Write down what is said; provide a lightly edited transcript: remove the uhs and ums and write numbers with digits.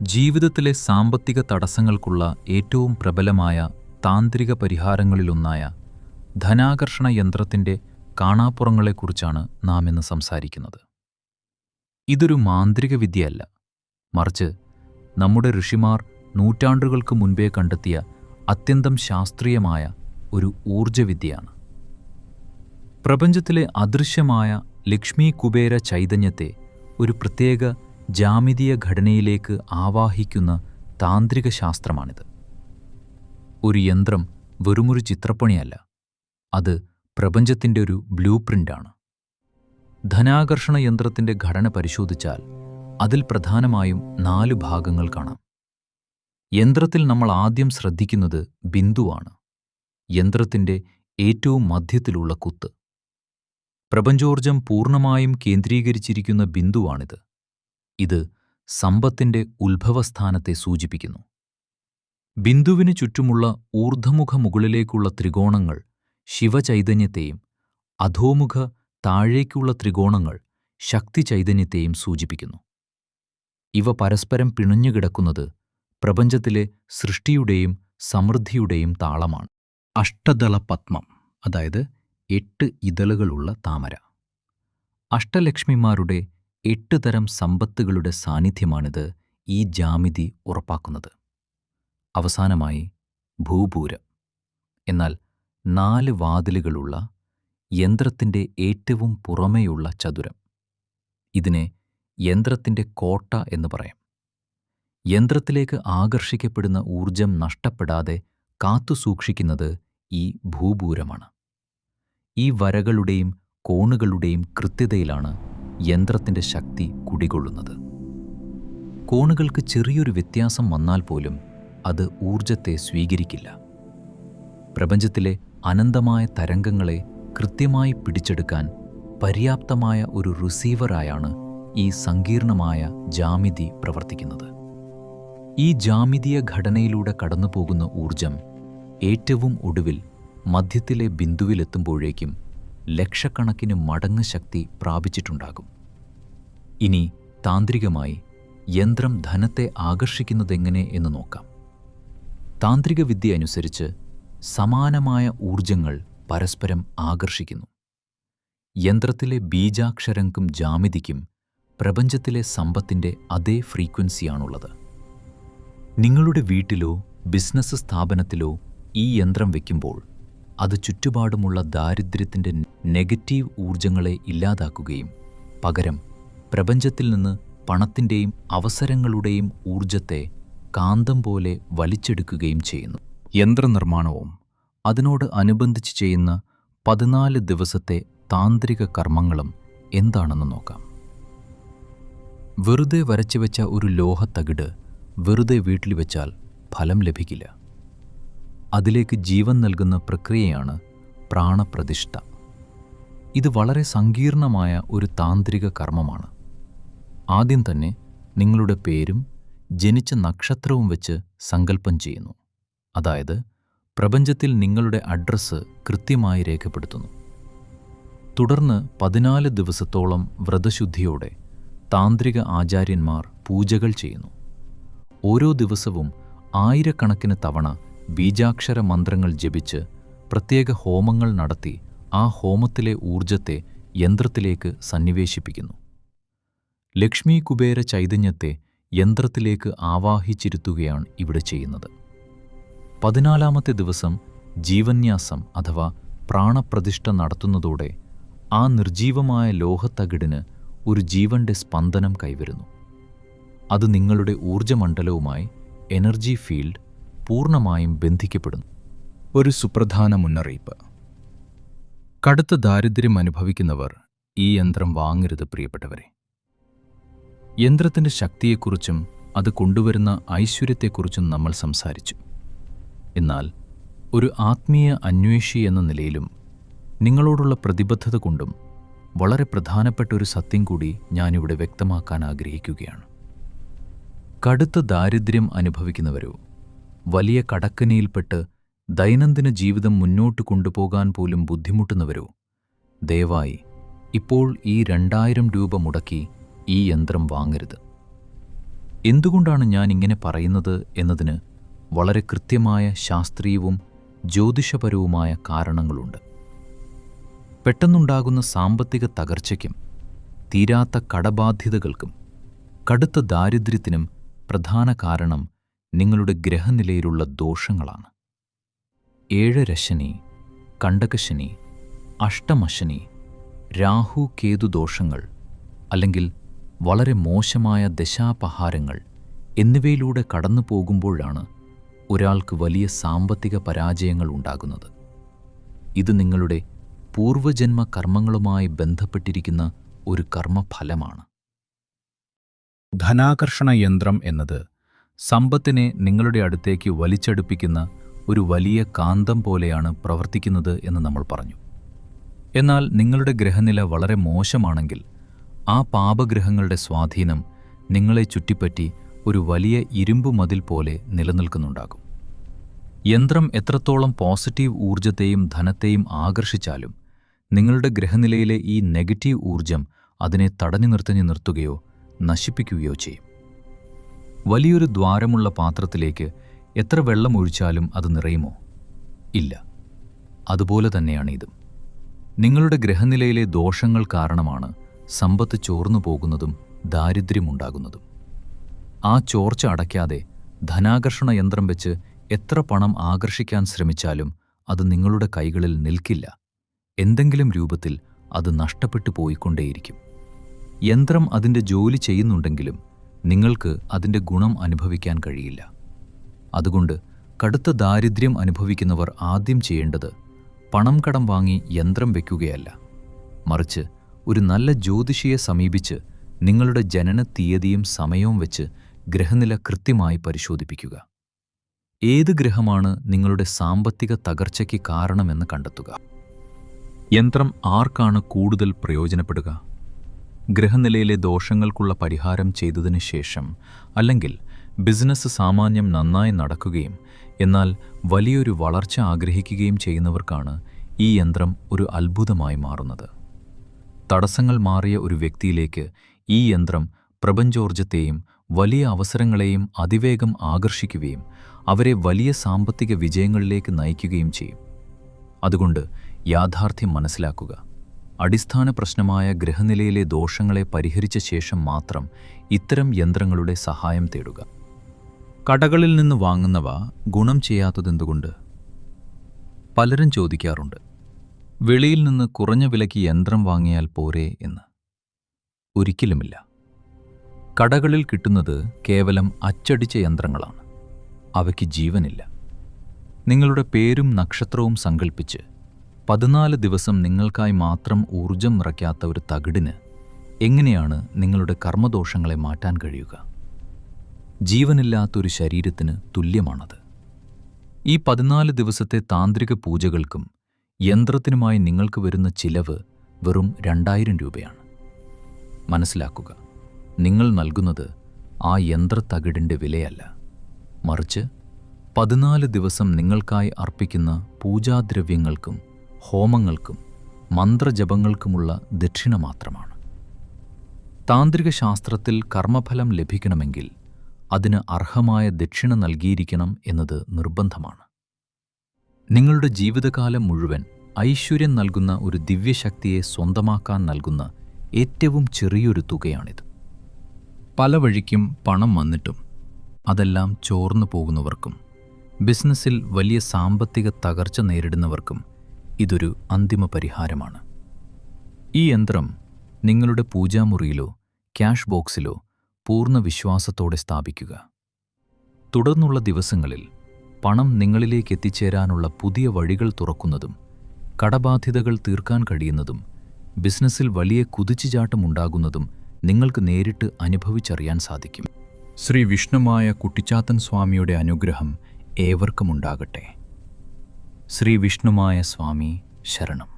ജീവിതത്തിലെ സാമ്പത്തിക തടസ്സങ്ങൾക്കുള്ള ഏറ്റവും പ്രബലമായ താന്ത്രിക പരിഹാരങ്ങളിലൊന്നായ ധനാകർഷണ യന്ത്രത്തിൻ്റെ കാണാപ്പുറങ്ങളെക്കുറിച്ചാണ് നാം ഇന്ന് സംസാരിക്കുന്നത്. ഇതൊരു മാന്ത്രിക വിദ്യയല്ല, മറിച്ച് നമ്മുടെ ഋഷിമാർ നൂറ്റാണ്ടുകൾക്ക് മുൻപേ കണ്ടെത്തിയ അത്യന്തം ശാസ്ത്രീയമായ ഒരു ഊർജവിദ്യയാണ്. പ്രപഞ്ചത്തിലെ അദൃശ്യമായ ലക്ഷ്മി കുബേര ചൈതന്യത്തെ ഒരു പ്രത്യേക ജാമിതീയ ഘടനയിലേക്ക് ആവാഹിക്കുന്ന താന്ത്രിക ശാസ്ത്രമാണിത്. ഒരു യന്ത്രം വെറുമൊരു ചിത്രപ്പണിയല്ല, അത് പ്രപഞ്ചത്തിൻ്റെ ഒരു ബ്ലൂ പ്രിൻ്റാണ്. ധനാകർഷണ യന്ത്രത്തിൻ്റെ ഘടന പരിശോധിച്ചാൽ അതിൽ പ്രധാനമായും 4 ഭാഗങ്ങൾ കാണാം. യന്ത്രത്തിൽ നമ്മൾ ആദ്യം ശ്രദ്ധിക്കുന്നത് ബിന്ദുവാണ്, യന്ത്രത്തിൻ്റെ ഏറ്റവും മധ്യത്തിലുള്ള കുത്ത്. പ്രപഞ്ചോർജം പൂർണ്ണമായും കേന്ദ്രീകരിച്ചിരിക്കുന്ന ബിന്ദുവാണിത്. ഇത് സമ്പത്തിൻ്റെ ഉത്ഭവസ്ഥാനത്തെ സൂചിപ്പിക്കുന്നു. ബിന്ദുവിന് ചുറ്റുമുള്ള ഊർധ്വമുഖ മുകളിലേക്കുള്ള ത്രികോണങ്ങൾ ശിവചൈതന്യത്തെയും അധോമുഖ താഴേക്കുള്ള ത്രികോണങ്ങൾ ശക്തി ചൈതന്യത്തെയും സൂചിപ്പിക്കുന്നു. ഇവ പരസ്പരം പിണഞ്ഞുകിടക്കുന്നത് പ്രപഞ്ചത്തിലെ സൃഷ്ടിയുടെയും സമൃദ്ധിയുടെയും താളമാണ്. അഷ്ടദള പത്മം, അതായത് 8 ഇതളുകളുള്ള താമര. അഷ്ടലക്ഷ്മിമാരുടെ 8 തരം സമ്പത്തുകളുടെ സാന്നിധ്യമാണിത് ഈ ജാമിതി ഉറപ്പാക്കുന്നത്. അവസാനമായി ഭൂപൂരം, എന്നാൽ 4 വാതിലുകളുള്ള യന്ത്രത്തിൻ്റെ ഏറ്റവും പുറമേയുള്ള ചതുരം. ഇതിനെ യന്ത്രത്തിൻ്റെ കോട്ട എന്ന് പറയാം. യന്ത്രത്തിലേക്ക് ആകർഷിക്കപ്പെടുന്ന ഊർജം നഷ്ടപ്പെടാതെ കാത്തുസൂക്ഷിക്കുന്നത് ഈ ഭൂപൂരമാണ്. ഈ വരകളുടെയും കോണുകളുടെയും കൃത്യതയിലാണ് യന്ത്രത്തിൻ്റെ ശക്തി കുടികൊള്ളുന്നത്. കോണുകൾക്ക് ചെറിയൊരു വ്യത്യാസം വന്നാൽ പോലും അത് ഊർജത്തെ സ്വീകരിക്കില്ല. പ്രപഞ്ചത്തിലെ അനന്തമായ തരംഗങ്ങളെ കൃത്യമായി പിടിച്ചെടുക്കാൻ പര്യാപ്തമായ ഒരു റിസീവറായാണ് ഈ സങ്കീർണമായ ജാമിതി പ്രവർത്തിക്കുന്നത്. ഈ ജാമിതീയ ഘടനയിലൂടെ കടന്നുപോകുന്ന ഊർജം ഏറ്റവും ഒടുവിൽ മധ്യത്തിലെ ബിന്ദുവിലെത്തുമ്പോഴേക്കും ലക്ഷക്കണക്കിന് മടങ്ങ് ശക്തി പ്രാപിച്ചിട്ടുണ്ടാകും. ഇനി താന്ത്രികമായി യന്ത്രം ധനത്തെ ആകർഷിക്കുന്നതെങ്ങനെ എന്ന് നോക്കാം. താന്ത്രിക വിദ്യ അനുസരിച്ച് സമാനമായ ഊർജങ്ങൾ പരസ്പരം ആകർഷിക്കുന്നു. യന്ത്രത്തിലെ ബീജാക്ഷരങ്ങൾക്കും ജാമിതിക്കും പ്രപഞ്ചത്തിലെ സമ്പത്തിൻ്റെ അതേ ഫ്രീക്വൻസിയാണുള്ളത്. നിങ്ങളുടെ വീട്ടിലോ ബിസിനസ് സ്ഥാപനത്തിലോ ഈ യന്ത്രം വയ്ക്കുമ്പോൾ അത് ചുറ്റുപാടുമുള്ള ദാരിദ്ര്യത്തിൻ്റെ നെഗറ്റീവ് ഊർജങ്ങളെ ഇല്ലാതാക്കുകയും പകരം പ്രപഞ്ചത്തിൽ നിന്ന് പണത്തിൻ്റെയും അവസരങ്ങളുടെയും ഊർജത്തെ കാന്തം പോലെ വലിച്ചെടുക്കുകയും ചെയ്യുന്നു. യന്ത്രനിർമ്മാണവും അതിനോട് അനുബന്ധിച്ച് ചെയ്യുന്ന 14 ദിവസത്തെ താന്ത്രിക കർമ്മങ്ങളും എന്താണെന്ന് നോക്കാം. വെറുതെ വരച്ചുവെച്ച ഒരു ലോഹത്തകിട് വെറുതെ വീട്ടിൽ വെച്ചാൽ ഫലം ലഭിക്കില്ല. അതിലേക്ക് ജീവൻ നൽകുന്ന പ്രക്രിയയാണ് പ്രാണപ്രതിഷ്ഠ. ഇത് വളരെ സങ്കീർണമായ ഒരു താന്ത്രിക കർമ്മമാണ്. ആദ്യം തന്നെ നിങ്ങളുടെ പേരും ജനിച്ച നക്ഷത്രവും വെച്ച് സങ്കല്പം ചെയ്യുന്നു. അതായത് പ്രപഞ്ചത്തിൽ നിങ്ങളുടെ അഡ്രസ്സ് കൃത്യമായി രേഖപ്പെടുത്തുന്നു. തുടർന്ന് 14 ദിവസത്തോളം വ്രതശുദ്ധിയോടെ താന്ത്രിക ആചാര്യന്മാർ പൂജകൾ ചെയ്യുന്നു. ഓരോ ദിവസവും ആയിരക്കണക്കിന് തവണ ബീജാക്ഷര മന്ത്രങ്ങൾ ജപിച്ച് പ്രത്യേക ഹോമങ്ങൾ നടത്തി ആ ഹോമത്തിലെ ഊർജത്തെ യന്ത്രത്തിലേക്ക് സന്നിവേശിപ്പിക്കുന്നു. ലക്ഷ്മി കുബേര ചൈതന്യത്തെ യന്ത്രത്തിലേക്ക് ആവാഹിച്ചിരുത്തുകയാണ് ഇവിടെ ചെയ്യുന്നത്. 14-ാമത്തെ ദിവസം ജീവന്യാസം അഥവാ പ്രാണപ്രതിഷ്ഠ നടത്തുന്നതോടെ ആ നിർജീവമായ ലോഹത്തകിടിന് ഒരു ജീവന്റെ സ്പന്ദനം കൈവരുന്നു. അത് നിങ്ങളുടെ ഊർജമണ്ഡലവുമായി എനർജി ഫീൽഡ് പൂർണ്ണമായും ബന്ധിക്കപ്പെടുന്നു. ഒരു സുപ്രധാന മുന്നറിയിപ്പ്: കടുത്ത ദാരിദ്ര്യം അനുഭവിക്കുന്നവർ ഈ യന്ത്രം വാങ്ങരുത് പ്രിയപ്പെട്ടവരെ. യന്ത്രത്തിൻ്റെ ശക്തിയെക്കുറിച്ചും അത് കൊണ്ടുവരുന്ന ഐശ്വര്യത്തെക്കുറിച്ചും നമ്മൾ സംസാരിച്ചു. എന്നാൽ ഒരു ആത്മീയ അന്വേഷി എന്ന നിലയിലും നിങ്ങളോടുള്ള പ്രതിബദ്ധത കൊണ്ടും വളരെ പ്രധാനപ്പെട്ട ഒരു സത്യം കൂടി ഞാനിവിടെ വ്യക്തമാക്കാൻ ആഗ്രഹിക്കുകയാണ്. കടുത്ത ദാരിദ്ര്യം അനുഭവിക്കുന്നവരോ വലിയ കടക്കനിയിൽപ്പെട്ട് ദൈനംദിന ജീവിതം മുന്നോട്ട് കൊണ്ടുപോകാൻ പോലും ബുദ്ധിമുട്ടുന്നവരോ ദയവായി ഇപ്പോൾ ഈ 2000 രൂപ മുടക്കി ഈ യന്ത്രം വാങ്ങരുത്. എന്തുകൊണ്ടാണ് ഞാൻ ഇങ്ങനെ പറയുന്നത് എന്നതിന് വളരെ കൃത്യമായ ശാസ്ത്രീയവും ജ്യോതിഷപരവുമായ കാരണങ്ങളുണ്ട്. പെട്ടെന്നുണ്ടാകുന്ന സാമ്പത്തിക തകർച്ചയ്ക്കും തീരാത്ത കടബാധ്യതകൾക്കും കടുത്ത ദാരിദ്ര്യത്തിനും പ്രധാന കാരണം നിങ്ങളുടെ ഗ്രഹനിലയിലുള്ള ദോഷങ്ങളാണ്. ഏഴരശനി, കണ്ടകശനി, അഷ്ടമശനി, രാഹു കേതു ദോഷങ്ങൾ അല്ലെങ്കിൽ വളരെ മോശമായ ദശാപഹാരങ്ങൾ എന്നിവയിലൂടെ കടന്നു പോകുമ്പോഴാണ് ഒരാൾക്ക് വലിയ സാമ്പത്തിക പരാജയങ്ങൾ ഉണ്ടാകുന്നത്. ഇത് നിങ്ങളുടെ പൂർവജന്മ കർമ്മങ്ങളുമായി ബന്ധപ്പെട്ടിരിക്കുന്ന ഒരു കർമ്മഫലമാണ്. ധനാകർഷണ യന്ത്രം എന്നത് സമ്പത്തിനെ നിങ്ങളുടെ അടുത്തേക്ക് വലിച്ചടുപ്പിക്കുന്ന ഒരു വലിയ കാന്തം പോലെയാണ് പ്രവർത്തിക്കുന്നത് എന്ന് നമ്മൾ പറഞ്ഞു. എന്നാൽ നിങ്ങളുടെ ഗ്രഹനില വളരെ മോശമാണെങ്കിൽ ആ പാപഗ്രഹങ്ങളുടെ സ്വാധീനം നിങ്ങളെ ചുറ്റിപ്പറ്റി ഒരു വലിയ ഇരുമ്പു മതിൽ പോലെ നിലനിൽക്കുന്നുണ്ടാകും. യന്ത്രം എത്രത്തോളം പോസിറ്റീവ് ഊർജത്തെയും ധനത്തെയും ആകർഷിച്ചാലും നിങ്ങളുടെ ഗ്രഹനിലയിലെ ഈ നെഗറ്റീവ് ഊർജം അതിനെ തടഞ്ഞു നിർത്തുകയോ നശിപ്പിക്കുകയോ ചെയ്യും. വലിയൊരു ദ്വാരമുള്ള പാത്രത്തിലേക്ക് എത്ര വെള്ളം ഒഴിച്ചാലും അത് നിറയുമോ? ഇല്ല. അതുപോലെ തന്നെയാണ് ഇതും. നിങ്ങളുടെ ഗ്രഹനിലയിലെ ദോഷങ്ങൾ കാരണമാണ് സമ്പത്ത് ചോർന്നു പോകുന്നതും ദാരിദ്ര്യമുണ്ടാകുന്നതും. ആ ചോർച്ച അടയ്ക്കാതെ ധനാകർഷണ യന്ത്രം വെച്ച് എത്ര പണം ആകർഷിക്കാൻ ശ്രമിച്ചാലും അത് നിങ്ങളുടെ കൈകളിൽ നിൽക്കില്ല. എന്തെങ്കിലും രൂപത്തിൽ അത് നഷ്ടപ്പെട്ടു പോയിക്കൊണ്ടേയിരിക്കും. യന്ത്രം അതിൻ്റെ ജോലി ചെയ്യുന്നുണ്ടെങ്കിലും നിങ്ങൾക്ക് അതിൻ്റെ ഗുണം അനുഭവിക്കാൻ കഴിയില്ല. അതുകൊണ്ട് കടുത്ത ദാരിദ്ര്യം അനുഭവിക്കുന്നവർ ആദ്യം ചെയ്യേണ്ടത് പണം കടം വാങ്ങി യന്ത്രം വയ്ക്കുകയല്ല, മറിച്ച് ഒരു നല്ല ജ്യോതിഷിയെ സമീപിച്ച് നിങ്ങളുടെ ജനന തീയതിയും സമയവും വെച്ച് ഗ്രഹനില കൃത്യമായി പരിശോധിപ്പിക്കുക. ഏത് ഗ്രഹമാണ് നിങ്ങളുടെ സാമ്പത്തിക തകർച്ചയ്ക്ക് കാരണമെന്ന് കണ്ടെത്തുക. യന്ത്രം ആർക്കാണ് കൂടുതൽ പ്രയോജനപ്പെടുക? ഗ്രഹനിലയിലെ ദോഷങ്ങൾക്കുള്ള പരിഹാരം ചെയ്തതിന് ശേഷം, അല്ലെങ്കിൽ ബിസിനസ് സാമാന്യം നന്നായി നടക്കുകയും എന്നാൽ വലിയൊരു വളർച്ച ആഗ്രഹിക്കുകയും ചെയ്യുന്നവർക്കാണ് ഈ യന്ത്രം ഒരു അത്ഭുതമായി മാറുന്നത്. തടസ്സങ്ങൾ മാറിയ ഒരു വ്യക്തിയിലേക്ക് ഈ യന്ത്രം പ്രപഞ്ചോർജത്തെയും വലിയ അവസരങ്ങളെയും അതിവേഗം ആകർഷിക്കുകയും അവരെ വലിയ സാമ്പത്തിക വിജയങ്ങളിലേക്ക് നയിക്കുകയും ചെയ്യും. അതുകൊണ്ട് യാഥാർത്ഥ്യം മനസ്സിലാക്കുക. അടിസ്ഥാന പ്രശ്നമായ ഗ്രഹനിലയിലെ ദോഷങ്ങളെ പരിഹരിച്ച ശേഷം മാത്രം ഇത്തരം യന്ത്രങ്ങളുടെ സഹായം തേടുക. കടകളിൽ നിന്ന് വാങ്ങുന്നവ ഗുണം ചെയ്യാത്തതെന്തുകൊണ്ട്? പലരും ചോദിക്കാറുണ്ട്, വെളിയിൽ നിന്ന് കുറഞ്ഞ വിലയ്ക്ക് യന്ത്രം വാങ്ങിയാൽ പോരെ എന്ന്. ഒരിക്കലുമില്ല. കടകളിൽ കിട്ടുന്നത് കേവലം അച്ചടിച്ച യന്ത്രങ്ങളാണ്. അവയ്ക്ക് ജീവനില്ല. നിങ്ങളുടെ പേരും നക്ഷത്രവും സങ്കൽപ്പിച്ച് 14 ദിവസം നിങ്ങൾക്കായി മാത്രം ഊർജം നിറയ്ക്കാത്ത ഒരു തകിടിന് എങ്ങനെയാണ് നിങ്ങളുടെ കർമ്മദോഷങ്ങളെ മാറ്റാൻ കഴിയുക? ജീവനില്ലാത്തൊരു ശരീരത്തിന് തുല്യമാണത്. ഈ 14 ദിവസത്തെ താന്ത്രിക പൂജകൾക്കും യന്ത്രത്തിനുമായി നിങ്ങൾക്ക് വരുന്ന ചിലവ് വെറും 2000 രൂപയാണ്. മനസ്സിലാക്കുക, നിങ്ങൾ നൽകുന്നത് ആ യന്ത്രത്തകിടിൻ്റെ വിലയല്ല, മറിച്ച് 14 ദിവസം നിങ്ങൾക്കായി അർപ്പിക്കുന്ന പൂജാദ്രവ്യങ്ങൾക്കും ഹോമങ്ങൾക്കും മന്ത്രജപങ്ങൾക്കുമുള്ള ദക്ഷിണ മാത്രമാണ്. താന്ത്രിക ശാസ്ത്രത്തിൽ കർമ്മഫലം ലഭിക്കണമെങ്കിൽ അതിന് അർഹമായ ദക്ഷിണ നൽകിയിരിക്കണം എന്നത് നിർബന്ധമാണ്. നിങ്ങളുടെ ജീവിതകാലം മുഴുവൻ ഐശ്വര്യം നൽകുന്ന ഒരു ദിവ്യശക്തിയെ സ്വന്തമാക്കാൻ നൽകുന്ന ഏറ്റവും ചെറിയൊരു തുകയാണിത്. പല വഴിക്കും പണം വന്നിട്ടും അതെല്ലാം ചോർന്നു പോകുന്നവർക്കും ബിസിനസ്സിൽ വലിയ സാമ്പത്തിക തകർച്ച നേരിടുന്നവർക്കും ഇതൊരു അന്തിമ പരിഹാരമാണ്. ഈ യന്ത്രം നിങ്ങളുടെ പൂജാമുറിയിലോ ക്യാഷ് ബോക്സിലോ പൂർണ്ണ വിശ്വാസത്തോടെ സ്ഥാപിക്കുക. തുടർന്നുള്ള ദിവസങ്ങളിൽ പണം നിങ്ങളിലേക്ക് എത്തിച്ചേരാനുള്ള പുതിയ വഴികൾ തുറക്കുന്നതും കടബാധ്യതകൾ തീർക്കാൻ കഴിയുന്നതും ബിസിനസ്സിൽ വലിയ കുതിച്ചുചാട്ടമുണ്ടാകുന്നതും നിങ്ങൾക്ക് നേരിട്ട് അനുഭവിച്ചറിയാൻ സാധിക്കും. ശ്രീ വിഷ്ണുമായ കുട്ടിച്ചാത്തൻ സ്വാമിയുടെ അനുഗ്രഹം ഏവർക്കുമുണ്ടാകട്ടെ. ശ്രീ വിഷ്ണുമായ സ്വാമി ശരണം.